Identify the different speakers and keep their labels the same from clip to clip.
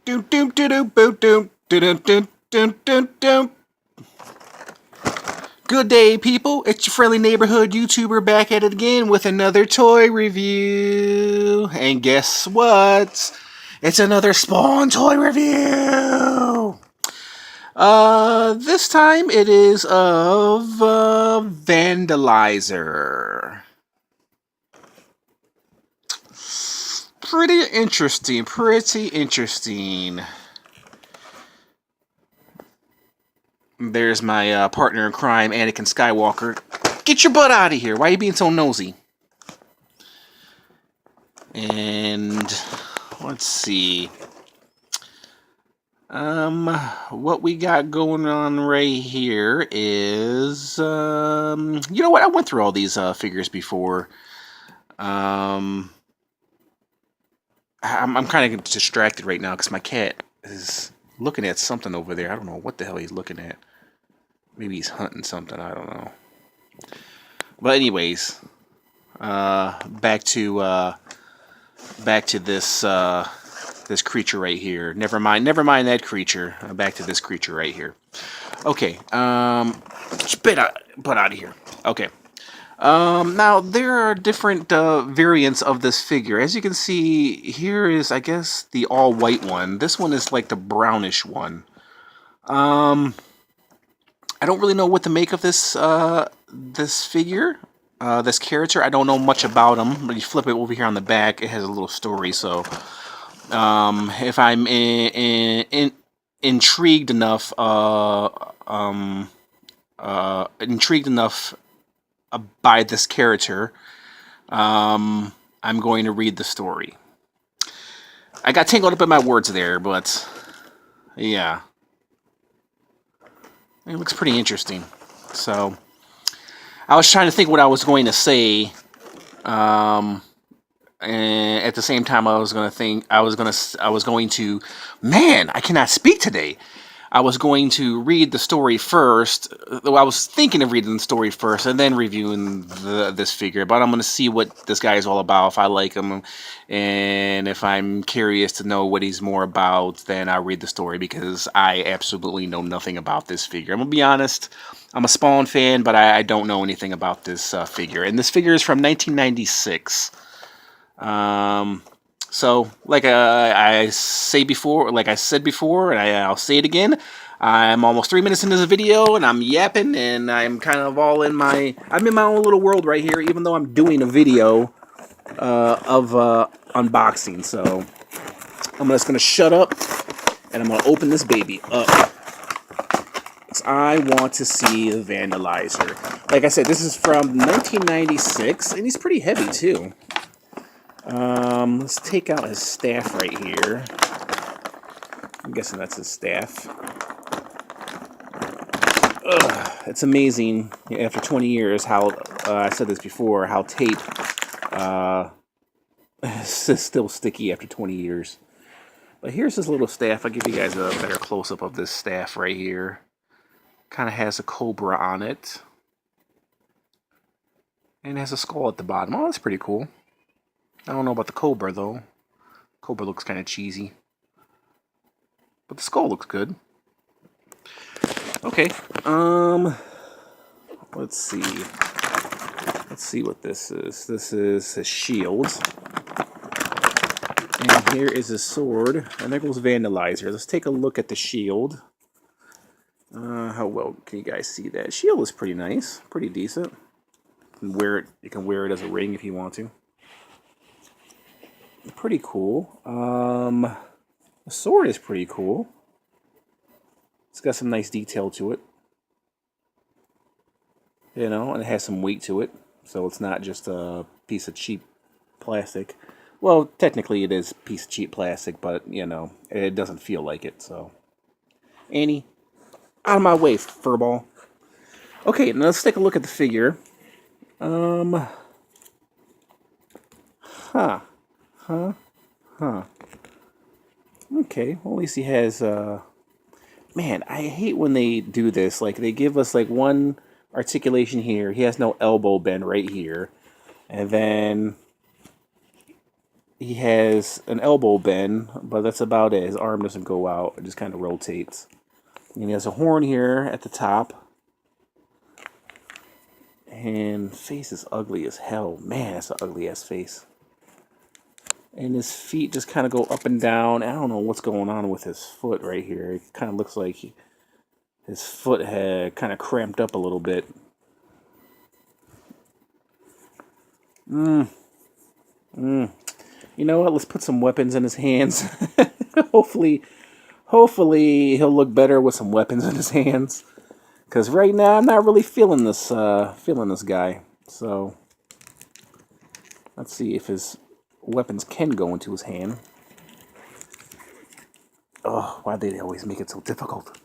Speaker 1: Doom doom doom boom doom doom doom doom doom doom. Good day, people. It's your friendly neighborhood YouTuber back at it again with another toy review. And guess what? It's another Spawn toy review. This time it is of Vandalizer. Pretty interesting. There's my partner in crime, Anakin Skywalker. Get your butt out of here. Why are you being so nosy? And let's see. What we got going on right here is, you know what? I went through all these figures before. I'm kind of distracted right now because my cat is looking at something over there. I don't know what the hell he's looking at. Maybe he's hunting something. I don't know. But anyways, back to this this creature right here. Never mind that creature. Back to this creature right here. Okay. Butt out of here. Okay. Now there are different variants of this figure. As you can see, here is, I guess, the all-white one. This one is like the brownish one. I don't really know what to make of this this figure, this character. I don't know much about him. But you flip it over here on the back, it has a little story. So, if I'm intrigued enough, by this character, I'm going to read the story. I got tangled up in my words there, but yeah. It looks pretty interesting. So, I was trying to think what I was going to say, and at the same time, I was going to, man, I cannot speak today. I was going to read the story first. I was thinking of reading the story first and then reviewing this figure. But I'm going to see what this guy is all about, if I like him. And if I'm curious to know what he's more about, then I'll read the story, because I absolutely know nothing about this figure. I'm going to be honest. I'm a Spawn fan, but I don't know anything about this figure. And this figure is from 1996. So, like I said before, and I'll say it again, I'm almost 3 minutes into the video, and I'm yapping, and I'm kind of I'm in my own little world right here, even though I'm doing a video of unboxing. So, I'm just going to shut up, and I'm going to open this baby up. Because I want to see the Vandalizer. Like I said, this is from 1996, and he's pretty heavy, too. Let's take out his staff right here. I'm guessing that's his staff. Ugh, it's amazing, after 20 years, how, I said this before, how tape is still sticky after 20 years. But here's his little staff. I'll give you guys a better close-up of this staff right here. Kind of has a cobra on it. And it has a skull at the bottom. Oh, that's pretty cool. I don't know about the cobra, though. Cobra looks kind of cheesy. But the skull looks good. Okay. Let's see. Let's see what this is. This is his shield. And here is his sword. And there goes Vandalizer. Let's take a look at the shield. How well can you guys see that? Shield is pretty nice. Pretty decent. You can wear it as a ring if you want to. Pretty cool. The sword is pretty cool. It's got some nice detail to it. You know, and it has some weight to it. So it's not just a piece of cheap plastic. Well, technically it is a piece of cheap plastic, but, you know, it doesn't feel like it, so. Annie, out of my way, furball. Okay, now let's take a look at the figure. Okay, well, at least he has, man, I hate when they do this. Like, they give us, like, one articulation here. He has no elbow bend right here. And then he has an elbow bend, but that's about it. His arm doesn't go out. It just kind of rotates. And he has a horn here at the top. And face is ugly as hell. Man, that's an ugly ass face. And his feet just kind of go up and down. I don't know what's going on with his foot right here. It kind of looks like his foot had kind of cramped up a little bit. You know what? Let's put some weapons in his hands. hopefully, hopefully he'll look better with some weapons in his hands. Because right now I'm not really feeling this guy. So let's see if his weapons can go into his hand. Oh, why do they always make it so difficult?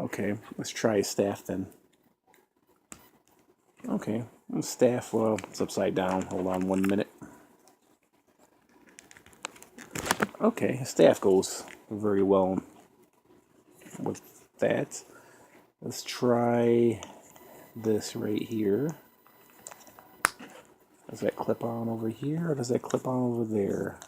Speaker 1: Okay, let's try his staff then. Okay, staff, well, it's upside down. Hold on 1 minute. Okay, his staff goes very well with that. Let's try this right here. Does that clip on over here, or does that clip on over there?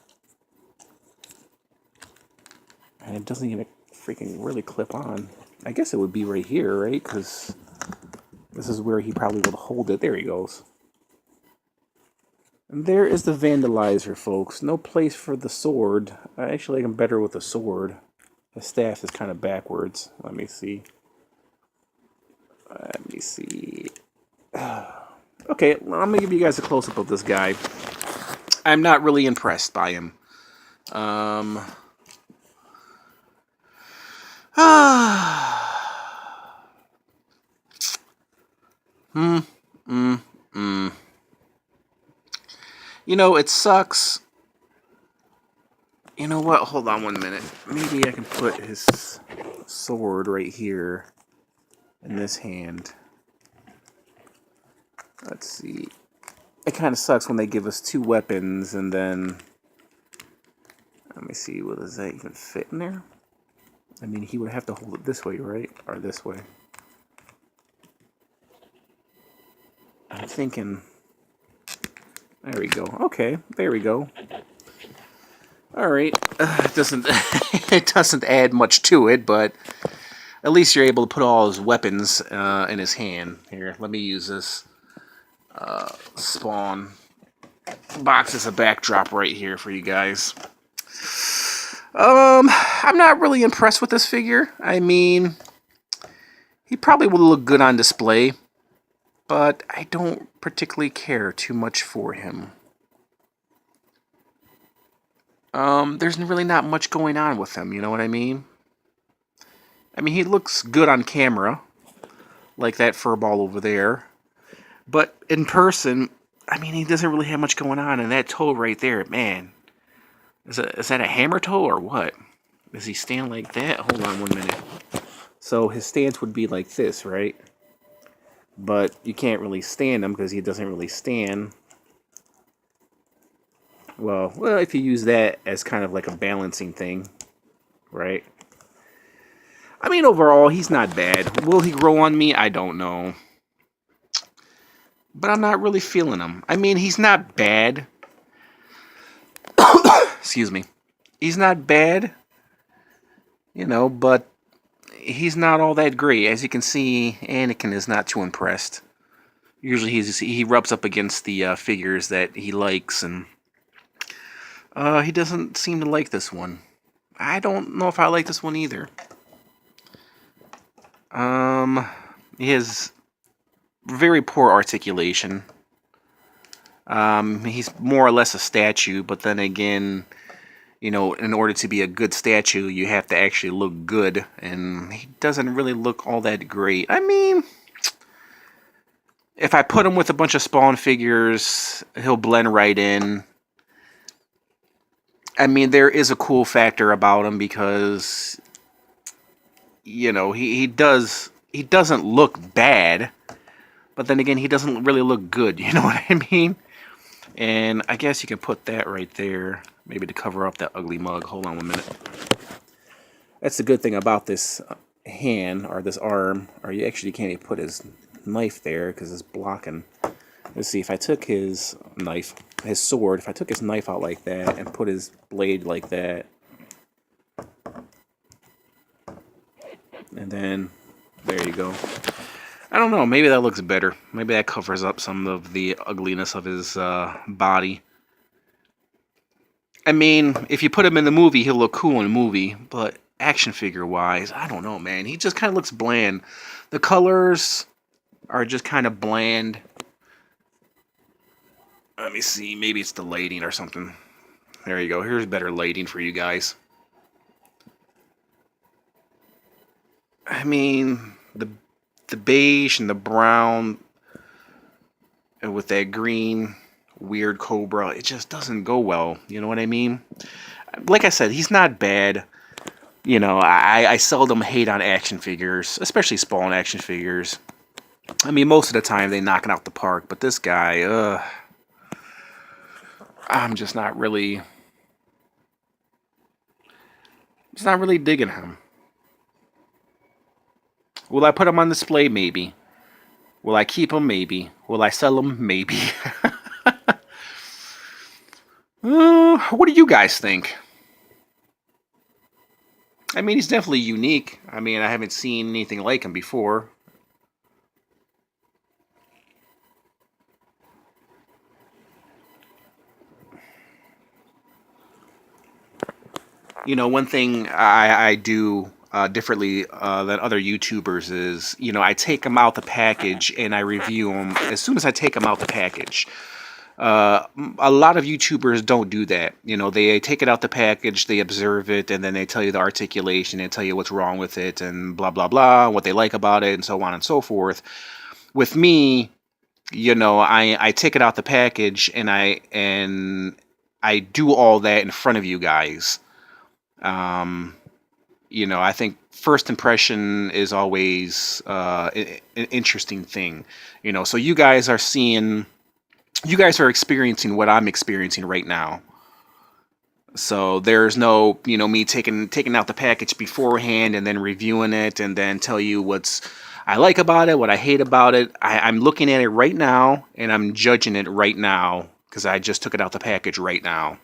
Speaker 1: And it doesn't even freaking really clip on. I guess it would be right here, right? Because this is where he probably would hold it. There he goes. And there is the Vandalizer, folks. No place for the sword. I actually like him better with the sword. The staff is kind of backwards. Let me see. Let me see. Okay, I'm going to give you guys a close-up of this guy. I'm not really impressed by him. You know, it sucks. You know what? Hold on 1 minute. Maybe I can put his sword right here in this hand. Let's see. It kind of sucks when they give us two weapons and then... Let me see. Well, does that even fit in there? I mean, he would have to hold it this way, right? Or this way. I'm thinking... There we go. Okay, there we go. All right. It doesn't it doesn't add much to it, but at least you're able to put all his weapons in his hand. Here, let me use this spawn box as a backdrop right here for you guys. I'm not really impressed with this figure. I mean, he probably would look good on display, but I don't particularly care too much for him. There's really not much going on with him, you know what I mean? I mean, he looks good on camera, like that furball over there. But in person, I mean, he doesn't really have much going on. And that toe right there, man, is that a hammer toe or what? Does he stand like that? Hold on 1 minute. So his stance would be like this, right? But you can't really stand him because he doesn't really stand. Well, if you use that as kind of like a balancing thing, right? I mean, overall, he's not bad. Will he grow on me? I don't know. But I'm not really feeling him. I mean, he's not bad. Excuse me. He's not bad, you know, but he's not all that great. As you can see, Anakin is not too impressed. Usually he rubs up against the figures that he likes, and he doesn't seem to like this one. I don't know if I like this one either. He has very poor articulation. He's more or less a statue, but then again, you know, in order to be a good statue, you have to actually look good, and he doesn't really look all that great. I mean, if I put him with a bunch of Spawn figures, he'll blend right in. I mean, there is a cool factor about him because, you know, he doesn't look bad, but then again, he doesn't really look good, you know what I mean? And I guess you can put that right there, maybe to cover up that ugly mug. Hold on 1 minute. That's the good thing about this hand, or this arm, or you actually can't even put his knife there, because it's blocking. Let's see, if I took his knife, his sword, if I took his knife out like that and put his blade like that, and then, there you go. I don't know, maybe that looks better. Maybe that covers up some of the ugliness of his body. I mean, if you put him in the movie, he'll look cool in the movie, but action figure-wise, I don't know, man. He just kind of looks bland. The colors are just kind of bland. Let me see, maybe it's the lighting or something. There you go, here's better lighting for you guys. I mean, the beige and the brown, and with that green weird cobra, it just doesn't go well. You know what I mean? Like I said, he's not bad. You know, I seldom hate on action figures, especially Spawn action figures. I mean, most of the time they knock it out the park, but this guy, I'm just not really digging him. Will I put him on display? Maybe. Will I keep him? Maybe. Will I sell him? Maybe. What do you guys think? I mean, he's definitely unique. I mean, I haven't seen anything like him before. You know, one thing I do differently than other YouTubers is, you know, I take them out the package and I review them as soon as I take them out the package. A lot of YouTubers don't do that. You know, they take it out the package, they observe it, and then they tell you the articulation, they tell you what's wrong with it, and blah, blah, blah, what they like about it, and so on and so forth. With me, you know, I take it out the package, and I do all that in front of you guys. You know, I think first impression is always an interesting thing. You know, so you guys are experiencing what I'm experiencing right now. So there's no, you know, me taking out the package beforehand and then reviewing it and then tell you what's I like about it, what I hate about it. I'm looking at it right now and I'm judging it right now because I just took it out the package right now.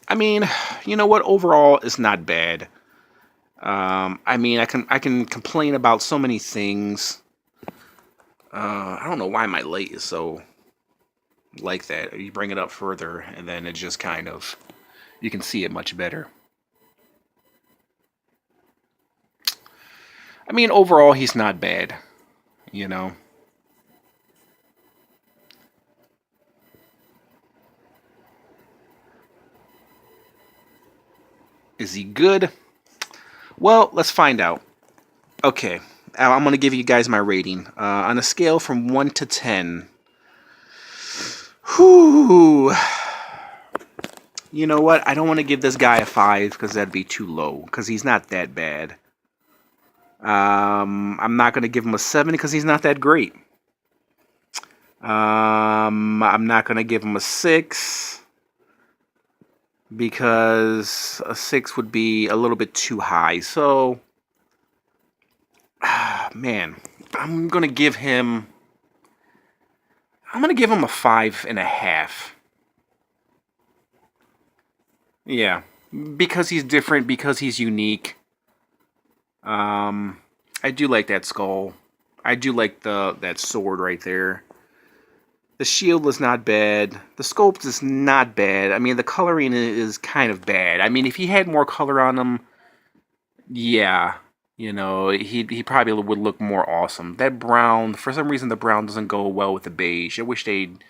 Speaker 1: I mean, you know what? Overall, it's not bad. I mean, I can complain about so many things. I don't know why my light is so like that. You bring it up further, and then it just kind of, you can see it much better. I mean, overall, he's not bad, you know. Is he good? Well, let's find out. Okay, I'm going to give you guys my rating. On a scale from 1 to 10. Whew. You know what? I don't want to give this guy a 5 because that'd be too low. Because he's not that bad. I'm not going to give him a 7 because he's not that great. I'm not going to give him a 6 because a 6 would be a little bit too high. So, man, I'm going to give him a 5.5. Yeah, because he's different, because he's unique. I do like that skull. I do like that sword right there. The shield is not bad. The sculpt is not bad. I mean, the coloring is kind of bad. I mean, if he had more color on him, yeah, you know, he probably would look more awesome. That brown, for some reason, the brown doesn't go well with the beige. I wish they'd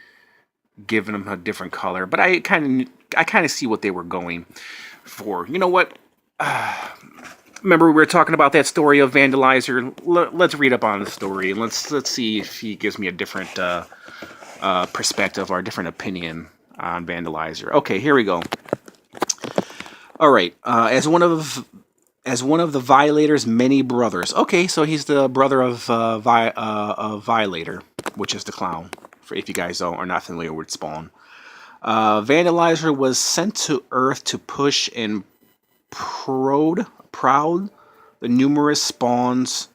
Speaker 1: given him a different color, but I kind of see what they were going for. You know what? Remember we were talking about that story of Vandalizer? Let's read up on the story and let's see if he gives me a different perspective or a different opinion on Vandalizer. Okay, here we go. All right, as one of the Violator's many brothers. Okay, so he's the brother of Violator, which is the clown. For if you guys are not familiar with Spawn, Vandalizer was sent to Earth to push and prod the numerous Spawns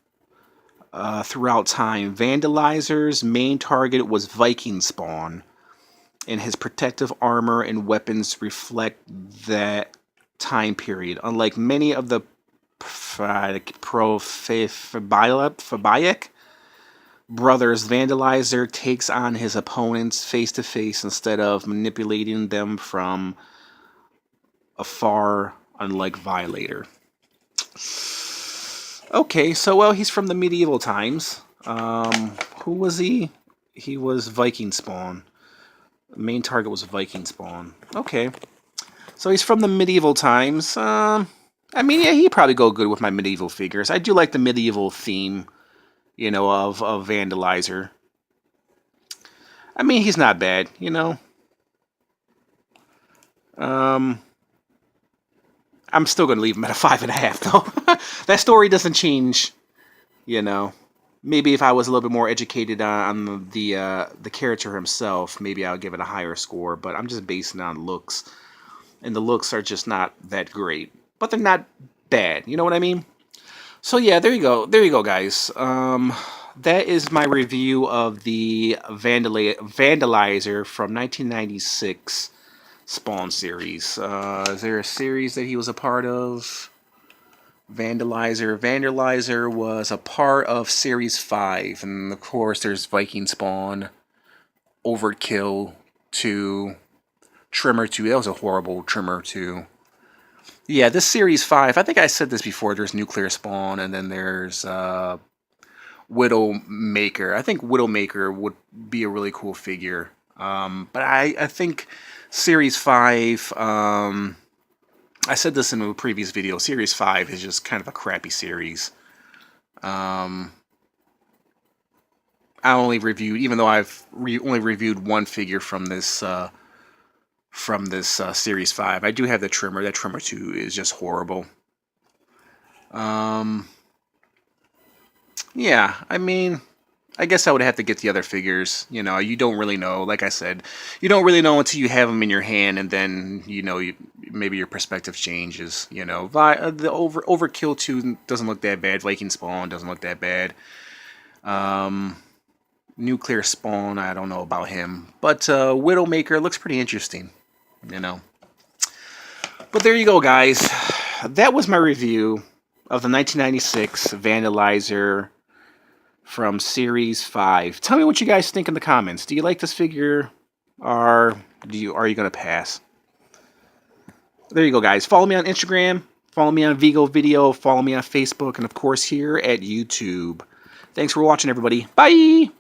Speaker 1: throughout time. Vandalizer's main target was Viking spawn, and his protective armor and weapons reflect that time period. Unlike many of the Fabiac brothers, Vandalizer takes on his opponents face to face instead of manipulating them from afar, unlike Violator. Okay, so well, he's from the medieval times. Who was he? He was Viking spawn. The main target was Viking spawn. Okay, so he's from the medieval times. I mean, yeah, he'd probably go good with my medieval figures. I do like the medieval theme, you know, of Vandalizer. I mean, he's not bad, you know. I'm still gonna leave him at a 5.5 though. That story doesn't change, you know. Maybe if I was a little bit more educated on the character himself, maybe I'll give it a higher score. But I'm just basing it on looks, and the looks are just not that great. But they're not bad. You know what I mean? So yeah, there you go. There you go, guys. That is my review of the Vandalizer from 1996 Spawn series. Is there a series that he was a part of? Vandalizer. Vandalizer was a part of Series 5. And of course, there's Viking Spawn, Overkill 2, Trimmer 2. That was a horrible Trimmer 2. Yeah, this Series 5, I think I said this before, there's Nuclear Spawn, and then there's Widowmaker. I think Widowmaker would be a really cool figure. But I think Series 5, I said this in a previous video, Series 5 is just kind of a crappy series. I only reviewed, even though I've only reviewed one figure from this Series 5, I do have the Trimmer. That Trimmer 2 is just horrible. Yeah, I mean, I guess I would have to get the other figures. You know, you don't really know. Like I said, you don't really know until you have them in your hand, and then, you know, maybe your perspective changes. You know, the Overkill 2 doesn't look that bad. Viking Spawn doesn't look that bad. Nuclear Spawn, I don't know about him. But Widowmaker looks pretty interesting, you know. But there you go, guys. That was my review of the 1996 Vandalizer from Series 5. Tell me what you guys think in the comments. Do you like this figure, or are you going to pass? There you go, guys. Follow me on Instagram, follow me on Vigo Video, follow me on Facebook, and of course here at YouTube. Thanks for watching, everybody. Bye!